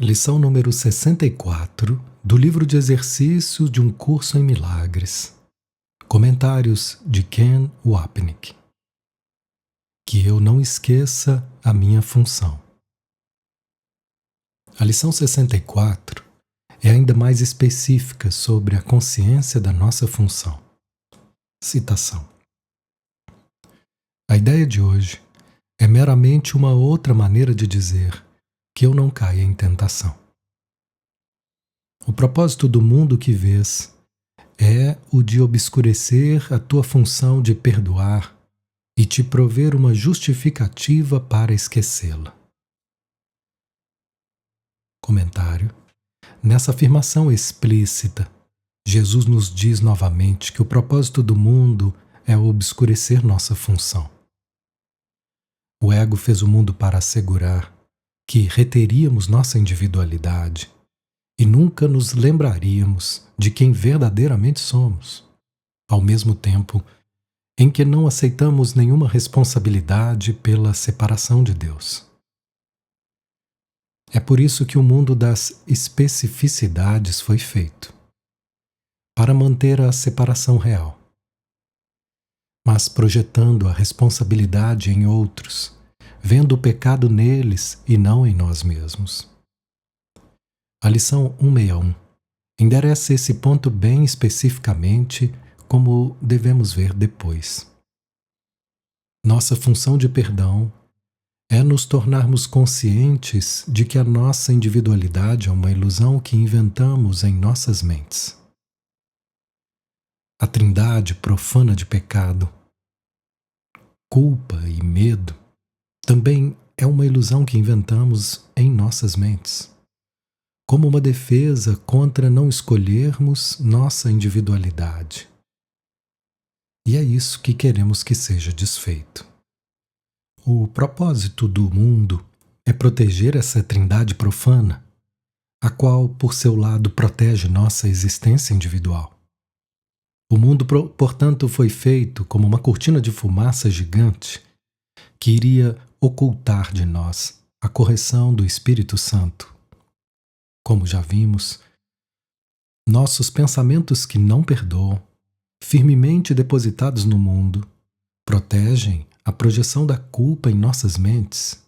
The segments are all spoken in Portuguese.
Lição número 64 do livro de exercícios de um curso em milagres. Comentários de Ken Wapnick. Que eu não esqueça a minha função. A lição 64 é ainda mais específica sobre a consciência da nossa função. Citação. A ideia de hoje é meramente uma outra maneira de dizer que eu não caia em tentação. O propósito do mundo que vês é o de obscurecer a tua função de perdoar e te prover uma justificativa para esquecê-la. Comentário. Nessa afirmação explícita, Jesus nos diz novamente que o propósito do mundo é obscurecer nossa função. O ego fez o mundo para assegurar que reteríamos nossa individualidade e nunca nos lembraríamos de quem verdadeiramente somos, ao mesmo tempo em que não aceitamos nenhuma responsabilidade pela separação de Deus. É por isso que o mundo das especificidades foi feito, para manter a separação real, mas projetando a responsabilidade em outros, vendo o pecado neles e não em nós mesmos. A lição 161 endereça esse ponto bem especificamente, como devemos ver depois. Nossa função de perdão é nos tornarmos conscientes de que a nossa individualidade é uma ilusão que inventamos em nossas mentes. A trindade profana de pecado, culpa e medo também é uma ilusão que inventamos em nossas mentes, como uma defesa contra não escolhermos nossa individualidade. E é isso que queremos que seja desfeito. O propósito do mundo é proteger essa trindade profana, a qual, por seu lado, protege nossa existência individual. O mundo, portanto, foi feito como uma cortina de fumaça gigante que iria ocultar de nós a correção do Espírito Santo. Como já vimos, nossos pensamentos que não perdoam, firmemente depositados no mundo, protegem a projeção da culpa em nossas mentes,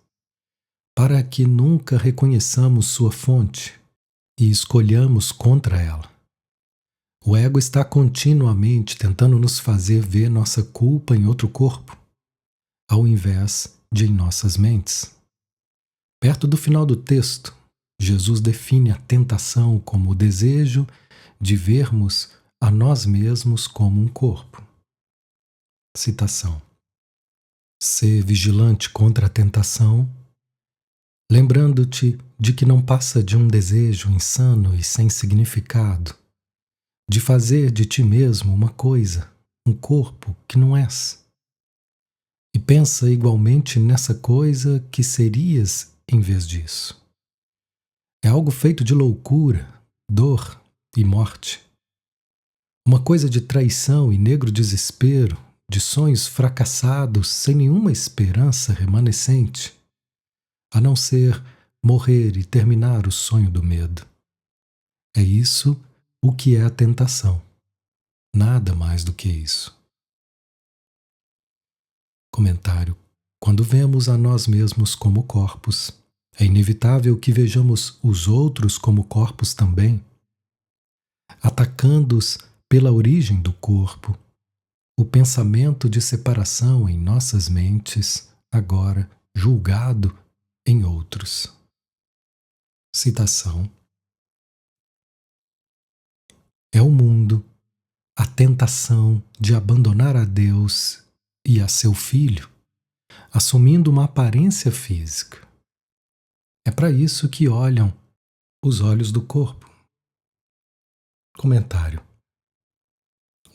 para que nunca reconheçamos sua fonte e escolhamos contra ela. O ego está continuamente tentando nos fazer ver nossa culpa em outro corpo, ao invés de em nossas mentes. Perto do final do texto, Jesus define a tentação como o desejo de vermos a nós mesmos como um corpo. Citação. Ser vigilante contra a tentação, lembrando-te de que não passa de um desejo insano e sem significado, de fazer de ti mesmo uma coisa, um corpo que não és. E pensa igualmente nessa coisa que serias em vez disso. É algo feito de loucura, dor e morte. Uma coisa de traição e negro desespero, de sonhos fracassados sem nenhuma esperança remanescente, a não ser morrer e terminar o sonho do medo. É isso o que é a tentação. Nada mais do que isso. Comentário. Quando vemos a nós mesmos como corpos, é inevitável que vejamos os outros como corpos também, atacando-os pela origem do corpo, o pensamento de separação em nossas mentes, agora julgado em outros. Citação. É o mundo, a tentação de abandonar a Deus e a seu Filho, assumindo uma aparência física. É para isso que olham os olhos do corpo. Comentário.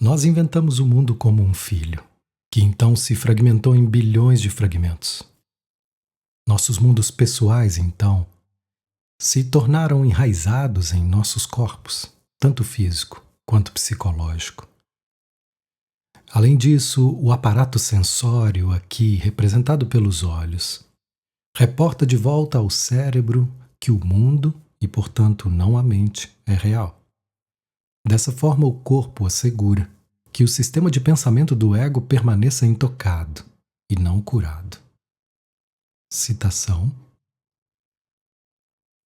Nós inventamos o mundo como um filho, que então se fragmentou em bilhões de fragmentos. Nossos mundos pessoais, então, se tornaram enraizados em nossos corpos, tanto físico quanto psicológico. Além disso, o aparato sensório, aqui representado pelos olhos, reporta de volta ao cérebro que o mundo e, portanto, não a mente, é real. Dessa forma, o corpo assegura que o sistema de pensamento do ego permaneça intocado e não curado. Citação: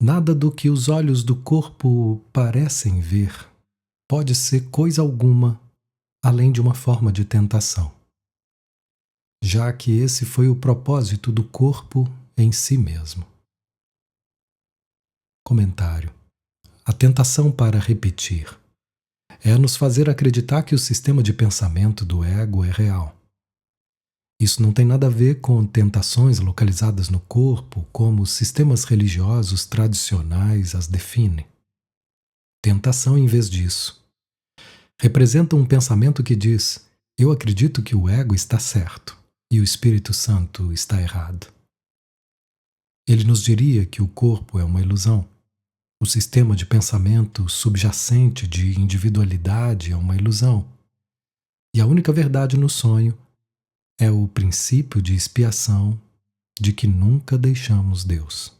nada do que os olhos do corpo parecem ver pode ser coisa alguma além de uma forma de tentação, já que esse foi o propósito do corpo em si mesmo. Comentário: a tentação para repetir é nos fazer acreditar que o sistema de pensamento do ego é real. Isso não tem nada a ver com tentações localizadas no corpo, como os sistemas religiosos tradicionais as definem. Tentação, em vez disso, representa um pensamento que diz: eu acredito que o ego está certo e o Espírito Santo está errado. Ele nos diria que o corpo é uma ilusão. O sistema de pensamento subjacente de individualidade é uma ilusão. E a única verdade no sonho é o princípio de expiação de que nunca deixamos Deus.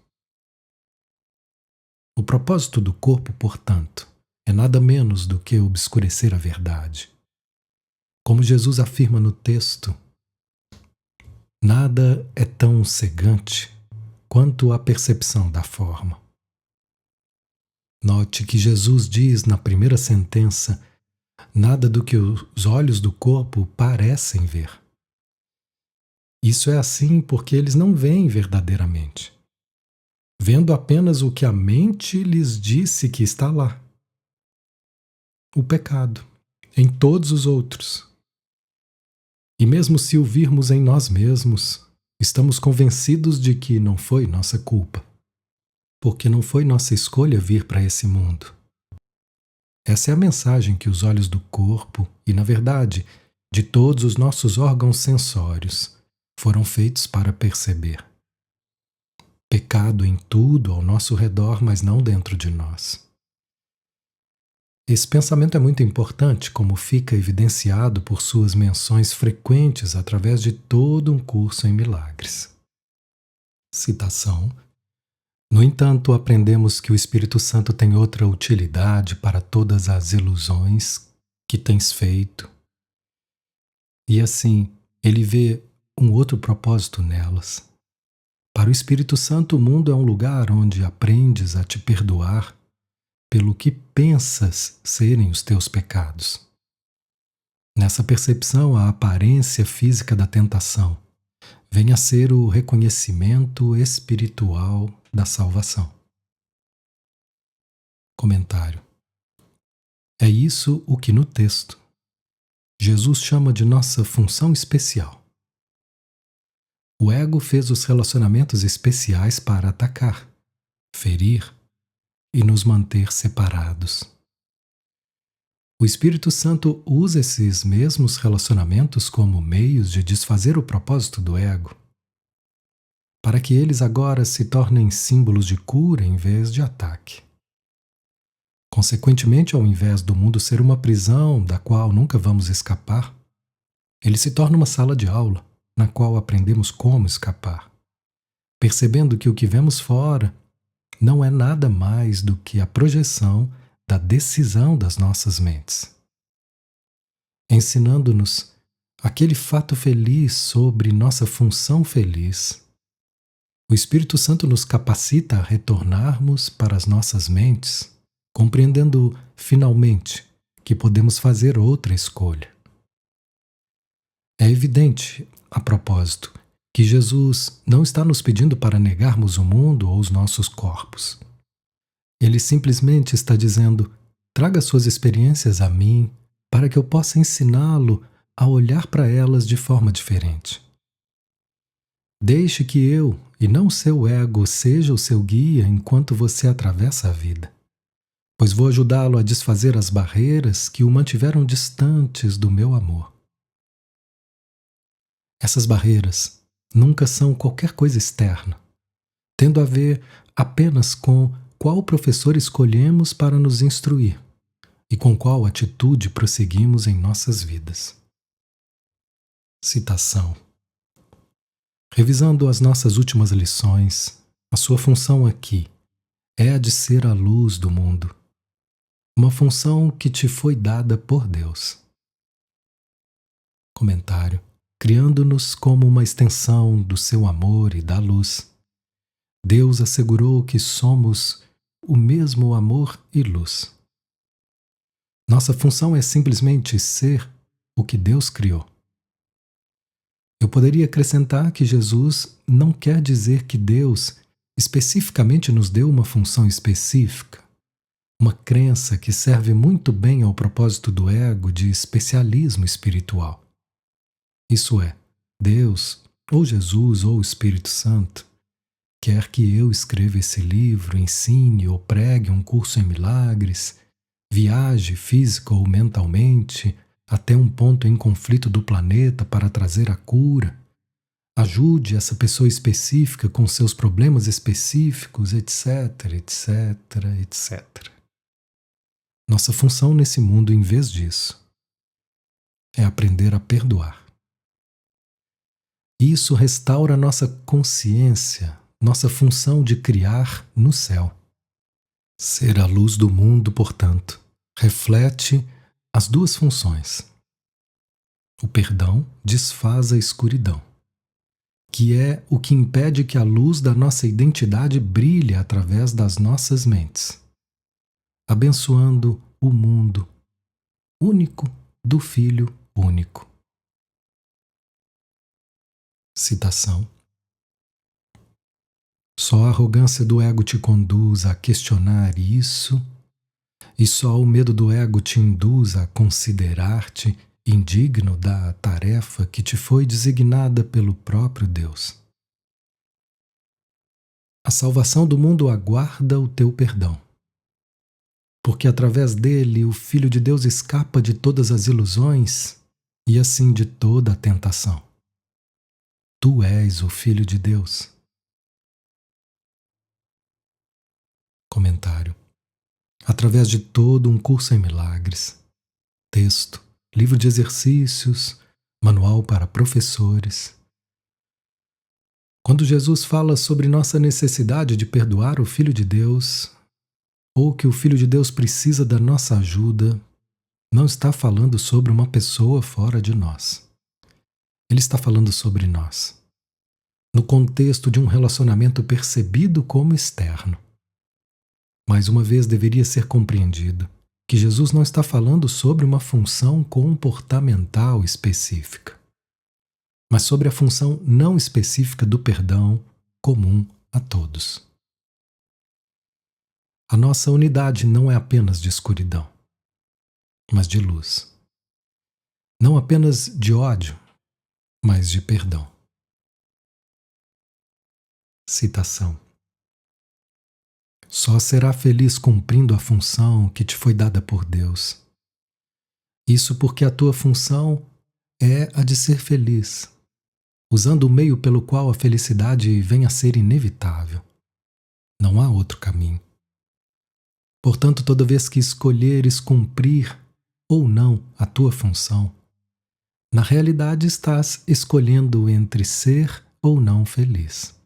O propósito do corpo, portanto, é nada menos do que obscurecer a verdade. Como Jesus afirma no texto, nada é tão cegante quanto a percepção da forma. Note que Jesus diz na primeira sentença: nada do que os olhos do corpo parecem ver. Isso é assim porque eles não veem verdadeiramente, vendo apenas o que a mente lhes disse que está lá. O pecado, em todos os outros. E mesmo se o virmos em nós mesmos, estamos convencidos de que não foi nossa culpa, porque não foi nossa escolha vir para esse mundo. Essa é a mensagem que os olhos do corpo e, na verdade, de todos os nossos órgãos sensórios foram feitos para perceber. Pecado em tudo ao nosso redor, mas não dentro de nós. Esse pensamento é muito importante, como fica evidenciado por suas menções frequentes através de todo um curso em milagres. Citação: no entanto, aprendemos que o Espírito Santo tem outra utilidade para todas as ilusões que tens feito. E assim, ele vê um outro propósito nelas. Para o Espírito Santo, o mundo é um lugar onde aprendes a te perdoar pelo que pensas serem os teus pecados. Nessa percepção, a aparência física da tentação vem a ser o reconhecimento espiritual da salvação. Comentário: é isso o que no texto Jesus chama de nossa função especial. O ego fez os relacionamentos especiais para atacar, ferir e nos manter separados. O Espírito Santo usa esses mesmos relacionamentos como meios de desfazer o propósito do ego, para que eles agora se tornem símbolos de cura em vez de ataque. Consequentemente, ao invés do mundo ser uma prisão da qual nunca vamos escapar, ele se torna uma sala de aula na qual aprendemos como escapar, percebendo que o que vemos fora não é nada mais do que a projeção da decisão das nossas mentes, ensinando-nos aquele fato feliz sobre nossa função feliz. O Espírito Santo nos capacita a retornarmos para as nossas mentes, compreendendo finalmente que podemos fazer outra escolha. É evidente, a propósito, que Jesus não está nos pedindo para negarmos o mundo ou os nossos corpos. Ele simplesmente está dizendo: traga suas experiências a mim para que eu possa ensiná-lo a olhar para elas de forma diferente. Deixe que eu, e não seu ego, seja o seu guia enquanto você atravessa a vida, pois vou ajudá-lo a desfazer as barreiras que o mantiveram distantes do meu amor. Essas barreiras nunca são qualquer coisa externa, tendo a ver apenas com qual professor escolhemos para nos instruir e com qual atitude prosseguimos em nossas vidas. Citação: revisando as nossas últimas lições, a sua função aqui é a de ser a luz do mundo, uma função que te foi dada por Deus. Comentário: criando-nos como uma extensão do seu amor e da luz, Deus assegurou que somos o mesmo amor e luz. Nossa função é simplesmente ser o que Deus criou. Eu poderia acrescentar que Jesus não quer dizer que Deus especificamente nos deu uma função específica, uma crença que serve muito bem ao propósito do ego de especialismo espiritual. Isso é, Deus, ou Jesus, ou o Espírito Santo, quer que eu escreva esse livro, ensine ou pregue um curso em milagres, viaje física ou mentalmente até um ponto em conflito do planeta para trazer a cura, ajude essa pessoa específica com seus problemas específicos, etc, etc, etc. Nossa função nesse mundo, em vez disso, é aprender a perdoar. Isso restaura nossa consciência, nossa função de criar no céu. Ser a luz do mundo, portanto, reflete as duas funções. O perdão desfaz a escuridão, que é o que impede que a luz da nossa identidade brilhe através das nossas mentes, abençoando o mundo único do Filho único. Citação: só a arrogância do ego te conduz a questionar isso, e só o medo do ego te induz a considerar-te indigno da tarefa que te foi designada pelo próprio Deus. A salvação do mundo aguarda o teu perdão, porque através dele o Filho de Deus escapa de todas as ilusões e assim de toda a tentação. Tu és o Filho de Deus. Comentário: através de todo um curso em milagres, texto, livro de exercícios, manual para professores. Quando Jesus fala sobre nossa necessidade de perdoar o Filho de Deus, ou que o Filho de Deus precisa da nossa ajuda, não está falando sobre uma pessoa fora de nós. Ele está falando sobre nós, no contexto de um relacionamento percebido como externo. Mais uma vez deveria ser compreendido que Jesus não está falando sobre uma função comportamental específica, mas sobre a função não específica do perdão comum a todos. A nossa unidade não é apenas de escuridão, mas de luz. Não apenas de ódio, mas de perdão. Citação: só será feliz cumprindo a função que te foi dada por Deus. Isso porque a tua função é a de ser feliz, usando o meio pelo qual a felicidade vem a ser inevitável. Não há outro caminho. Portanto, toda vez que escolheres cumprir ou não a tua função, na realidade estás escolhendo entre ser ou não feliz.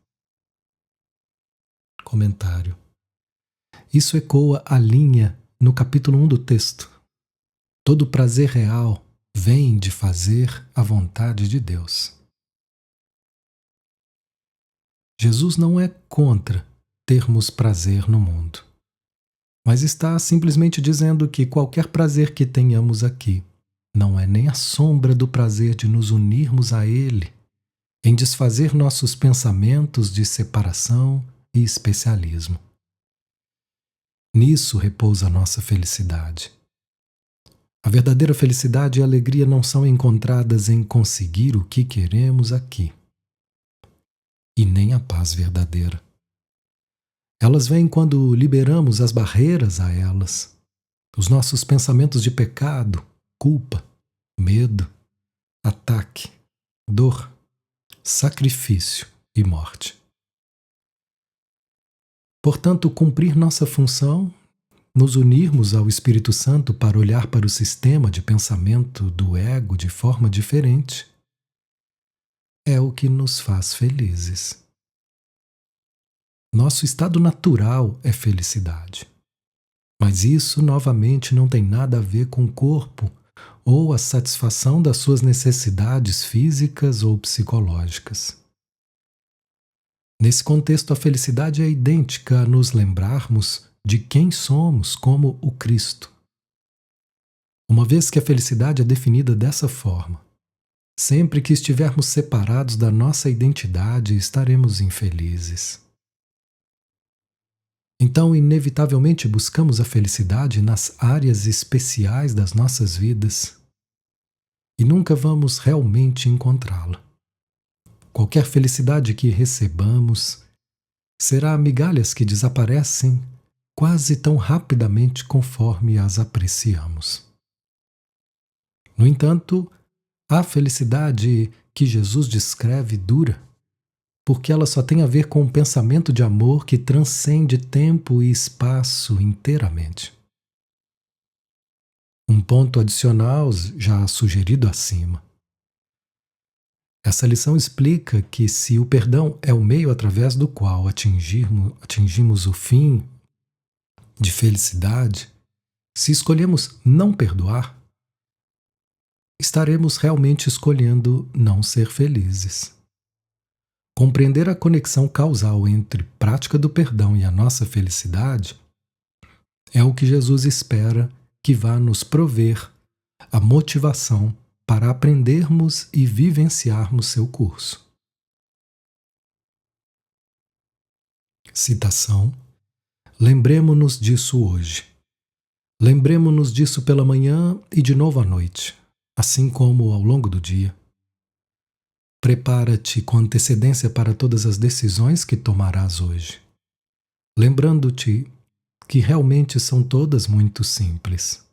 Comentário: isso ecoa a linha no capítulo 1 do texto. Todo prazer real vem de fazer a vontade de Deus. Jesus não é contra termos prazer no mundo, mas está simplesmente dizendo que qualquer prazer que tenhamos aqui não é nem a sombra do prazer de nos unirmos a Ele, em desfazer nossos pensamentos de separação e especialismo. Nisso repousa a nossa felicidade. A verdadeira felicidade e a alegria não são encontradas em conseguir o que queremos aqui, e nem a paz verdadeira. Elas vêm quando liberamos as barreiras a elas, os nossos pensamentos de pecado, culpa, medo, ataque, dor, sacrifício e morte. Portanto, cumprir nossa função, nos unirmos ao Espírito Santo para olhar para o sistema de pensamento do ego de forma diferente, é o que nos faz felizes. Nosso estado natural é felicidade. Mas isso, novamente, não tem nada a ver com o corpo ou a satisfação das suas necessidades físicas ou psicológicas. Nesse contexto, a felicidade é idêntica a nos lembrarmos de quem somos como o Cristo. Uma vez que a felicidade é definida dessa forma, sempre que estivermos separados da nossa identidade, estaremos infelizes. Então, inevitavelmente, buscamos a felicidade nas áreas especiais das nossas vidas e nunca vamos realmente encontrá-la. Qualquer felicidade que recebamos será migalhas que desaparecem quase tão rapidamente conforme as apreciamos. No entanto, a felicidade que Jesus descreve dura, porque ela só tem a ver com um pensamento de amor que transcende tempo e espaço inteiramente. Um ponto adicional já sugerido acima. Essa lição explica que se o perdão é o meio através do qual atingimos o fim de felicidade, se escolhemos não perdoar, estaremos realmente escolhendo não ser felizes. Compreender a conexão causal entre prática do perdão e a nossa felicidade é o que Jesus espera que vá nos prover a motivação para aprendermos e vivenciarmos seu curso. Citação: lembremo-nos disso hoje. Lembremo-nos disso pela manhã e de novo à noite, assim como ao longo do dia. Prepara-te com antecedência para todas as decisões que tomarás hoje, lembrando-te que realmente são todas muito simples.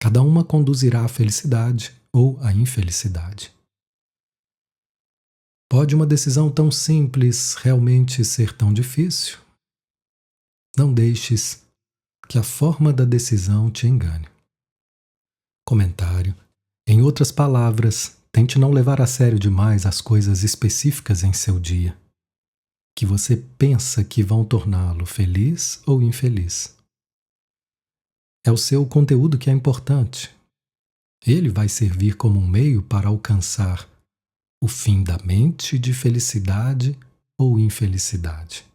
Cada uma conduzirá à felicidade ou à infelicidade. Pode uma decisão tão simples realmente ser tão difícil? Não deixes que a forma da decisão te engane. Comentário: em outras palavras, tente não levar a sério demais as coisas específicas em seu dia, que você pensa que vão torná-lo feliz ou infeliz. É o seu conteúdo que é importante. Ele vai servir como um meio para alcançar o fim da mente de felicidade ou infelicidade.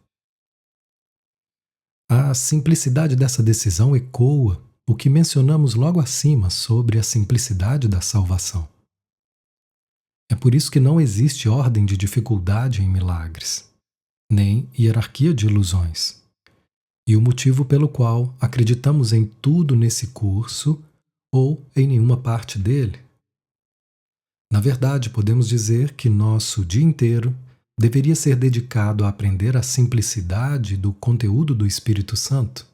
A simplicidade dessa decisão ecoa o que mencionamos logo acima sobre a simplicidade da salvação. É por isso que não existe ordem de dificuldade em milagres, nem hierarquia de ilusões. E o motivo pelo qual acreditamos em tudo nesse curso ou em nenhuma parte dele. Na verdade, podemos dizer que nosso dia inteiro deveria ser dedicado a aprender a simplicidade do conteúdo do Espírito Santo.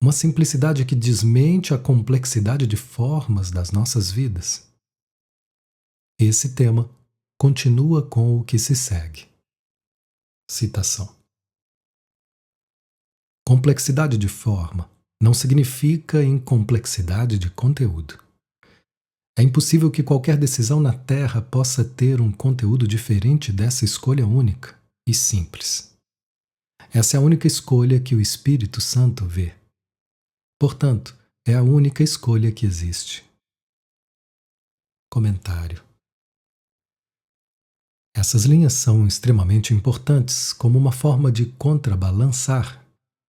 Uma simplicidade que desmente a complexidade de formas das nossas vidas. Esse tema continua com o que se segue. Citação: complexidade de forma não significa incomplexidade de conteúdo. É impossível que qualquer decisão na Terra possa ter um conteúdo diferente dessa escolha única e simples. Essa é a única escolha que o Espírito Santo vê. Portanto, é a única escolha que existe. Comentário: essas linhas são extremamente importantes como uma forma de contrabalançar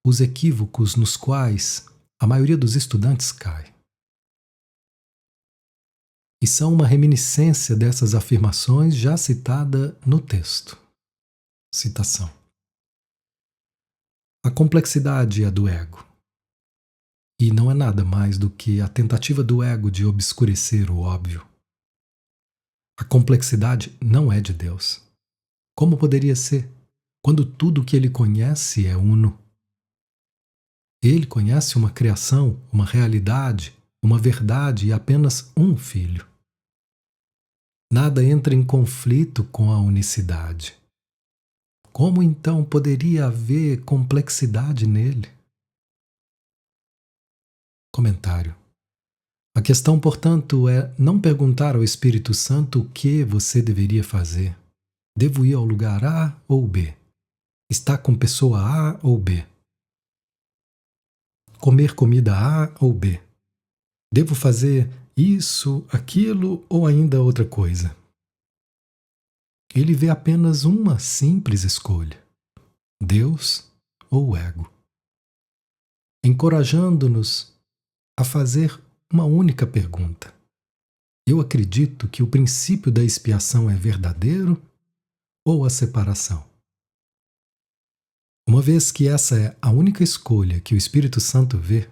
os equívocos nos quais a maioria dos estudantes cai. E são uma reminiscência dessas afirmações já citada no texto. Citação: a complexidade é do ego. E não é nada mais do que a tentativa do ego de obscurecer o óbvio. A complexidade não é de Deus. Como poderia ser, quando tudo o que ele conhece é uno? Ele conhece uma criação, uma realidade, uma verdade e apenas um filho. Nada entra em conflito com a unicidade. Como então poderia haver complexidade nele? Comentário: a questão, portanto, é não perguntar ao Espírito Santo o que você deveria fazer. Devo ir ao lugar A ou B? Está com pessoa A ou B? Comer comida A ou B? Devo fazer isso, aquilo ou ainda outra coisa? Ele vê apenas uma simples escolha: Deus ou o ego, encorajando-nos a fazer uma única pergunta: eu acredito que o princípio da expiação é verdadeiro ou a separação? Uma vez que essa é a única escolha que o Espírito Santo vê,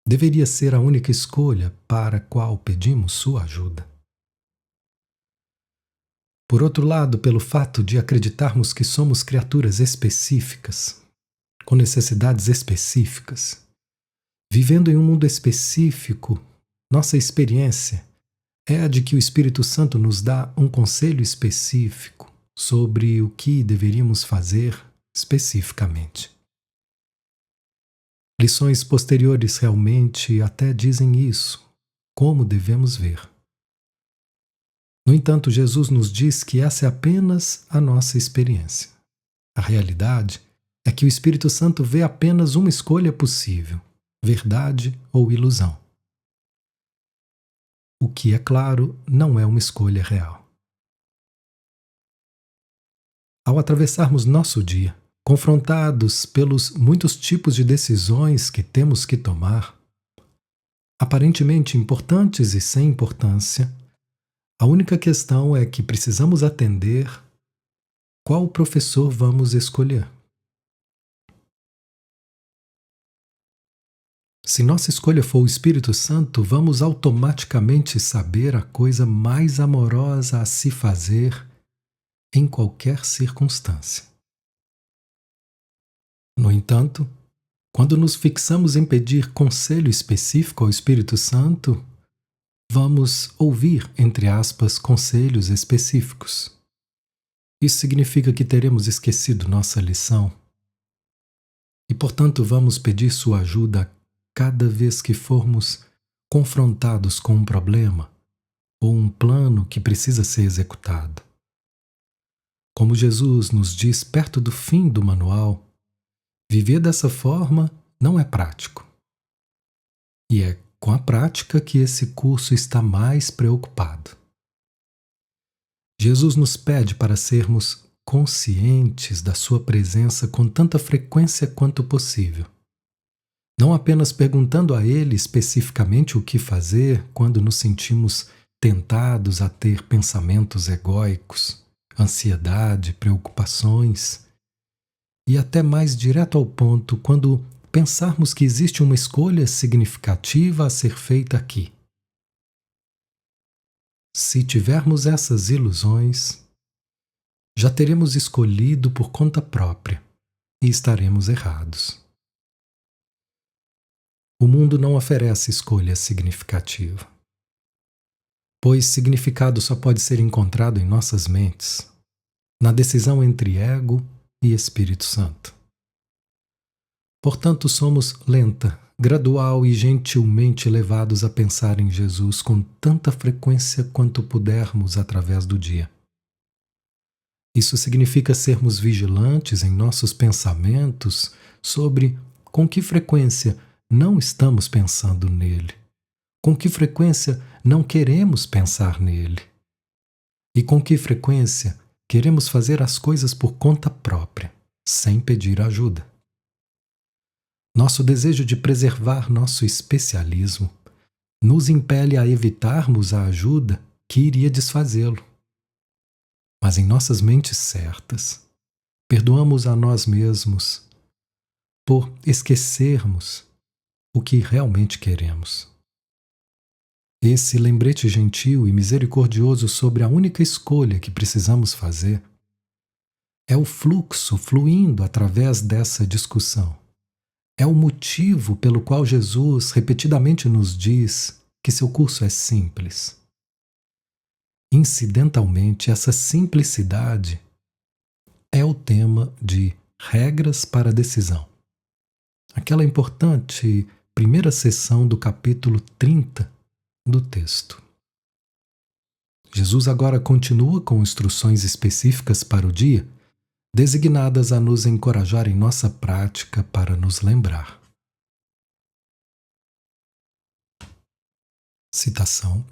deveria ser a única escolha para a qual pedimos sua ajuda. Por outro lado, pelo fato de acreditarmos que somos criaturas específicas, com necessidades específicas, vivendo em um mundo específico, nossa experiência é a de que o Espírito Santo nos dá um conselho específico sobre o que deveríamos fazer especificamente. Lições posteriores realmente até dizem isso, como devemos ver. No entanto, Jesus nos diz que essa é apenas a nossa experiência. A realidade é que o Espírito Santo vê apenas uma escolha possível: verdade ou ilusão. O que, é claro, não é uma escolha real. Ao atravessarmos nosso dia, confrontados pelos muitos tipos de decisões que temos que tomar, aparentemente importantes e sem importância, a única questão é que precisamos atender qual professor vamos escolher. Se nossa escolha for o Espírito Santo, vamos automaticamente saber a coisa mais amorosa a se fazer em qualquer circunstância. No entanto, quando nos fixamos em pedir conselho específico ao Espírito Santo, vamos ouvir, entre aspas, conselhos específicos. Isso significa que teremos esquecido nossa lição e, portanto, vamos pedir sua ajuda cada vez que formos confrontados com um problema ou um plano que precisa ser executado. Como Jesus nos diz perto do fim do manual, viver dessa forma não é prático. E é com a prática que esse curso está mais preocupado. Jesus nos pede para sermos conscientes da sua presença com tanta frequência quanto possível. Não apenas perguntando a Ele especificamente o que fazer quando nos sentimos tentados a ter pensamentos egóicos, ansiedade, preocupações, e até mais direto ao ponto quando pensarmos que existe uma escolha significativa a ser feita aqui. Se tivermos essas ilusões, já teremos escolhido por conta própria e estaremos errados. O mundo não oferece escolha significativa, pois significado só pode ser encontrado em nossas mentes, na decisão entre ego e Espírito Santo. Portanto, somos lenta, gradual e gentilmente levados a pensar em Jesus com tanta frequência quanto pudermos através do dia. Isso significa sermos vigilantes em nossos pensamentos sobre com que frequência não estamos pensando nele, com que frequência não queremos pensar nele e com que frequência queremos fazer as coisas por conta própria, sem pedir ajuda. Nosso desejo de preservar nosso especialismo nos impele a evitarmos a ajuda que iria desfazê-lo. Mas em nossas mentes certas, perdoamos a nós mesmos por esquecermos o que realmente queremos. Esse lembrete gentil e misericordioso sobre a única escolha que precisamos fazer é o fluxo fluindo através dessa discussão. É o motivo pelo qual Jesus repetidamente nos diz que seu curso é simples. Incidentalmente, essa simplicidade é o tema de Regras para a Decisão. Aquela importante primeira seção do capítulo 30 do texto. Jesus agora continua com instruções específicas para o dia, designadas a nos encorajar em nossa prática para nos lembrar. Citação.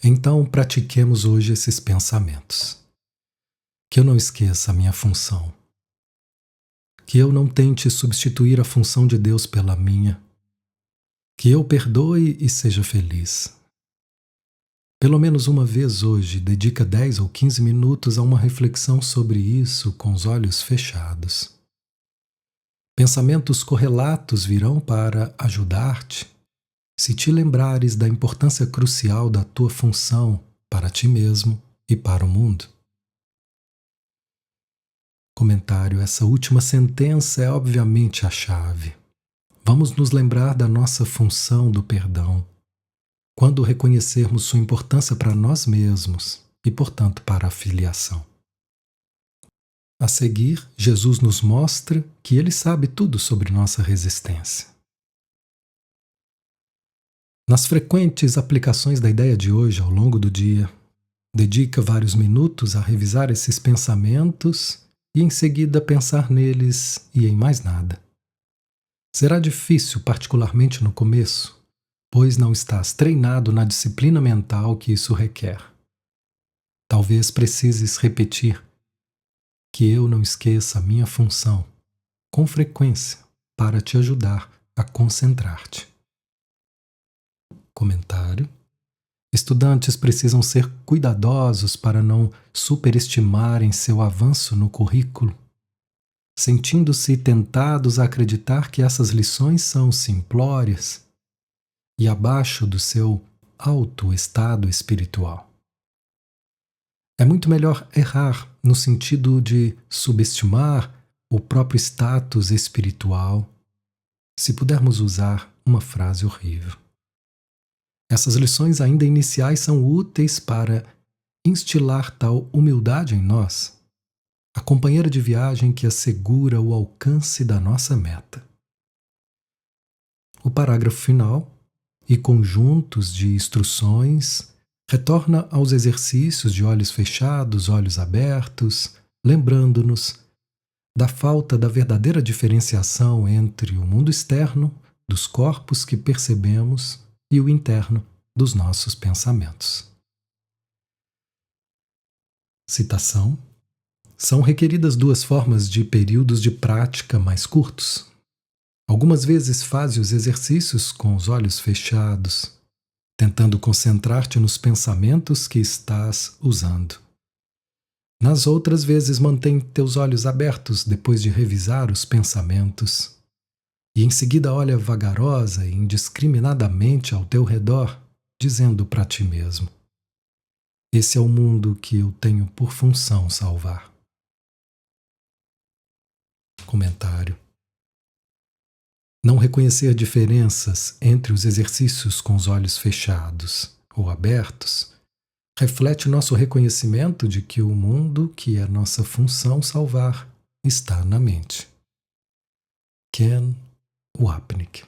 Então, pratiquemos hoje esses pensamentos. Que eu não esqueça a minha função. Que eu não tente substituir a função de Deus pela minha. Que eu perdoe e seja feliz. Pelo menos uma vez hoje, dedica 10 ou 15 minutos a uma reflexão sobre isso com os olhos fechados. Pensamentos correlatos virão para ajudar-te se te lembrares da importância crucial da tua função para ti mesmo e para o mundo. Comentário: essa última sentença é obviamente a chave. Vamos nos lembrar da nossa função do perdão quando reconhecermos sua importância para nós mesmos e, portanto, para a filiação. A seguir, Jesus nos mostra que Ele sabe tudo sobre nossa resistência. Nas frequentes aplicações da ideia de hoje ao longo do dia, dedica vários minutos a revisar esses pensamentos e em seguida pensar neles e em mais nada. Será difícil, particularmente no começo, pois não estás treinado na disciplina mental que isso requer. Talvez precises repetir que eu não esqueça a minha função com frequência para te ajudar a concentrar-te. Comentário: estudantes precisam ser cuidadosos para não superestimarem seu avanço no currículo, sentindo-se tentados a acreditar que essas lições são simplórias e abaixo do seu alto estado espiritual. É muito melhor errar no sentido de subestimar o próprio status espiritual, se pudermos usar uma frase horrível. Essas lições ainda iniciais são úteis para instilar tal humildade em nós, a companheira de viagem que assegura o alcance da nossa meta. O parágrafo final e conjuntos de instruções retorna aos exercícios de olhos fechados, olhos abertos, lembrando-nos da falta da verdadeira diferenciação entre o mundo externo, dos corpos que percebemos, e o interno dos nossos pensamentos. Citação. São requeridas 2 formas de períodos de prática mais curtos. Algumas vezes faze os exercícios com os olhos fechados, tentando concentrar-te nos pensamentos que estás usando. Nas outras vezes, mantém teus olhos abertos depois de revisar os pensamentos. E em seguida olha vagarosa e indiscriminadamente ao teu redor, dizendo para ti mesmo: esse é o mundo que eu tenho por função salvar. Comentário. Não reconhecer diferenças entre os exercícios com os olhos fechados ou abertos reflete nosso reconhecimento de que o mundo que é nossa função salvar está na mente. Ken Wapnick.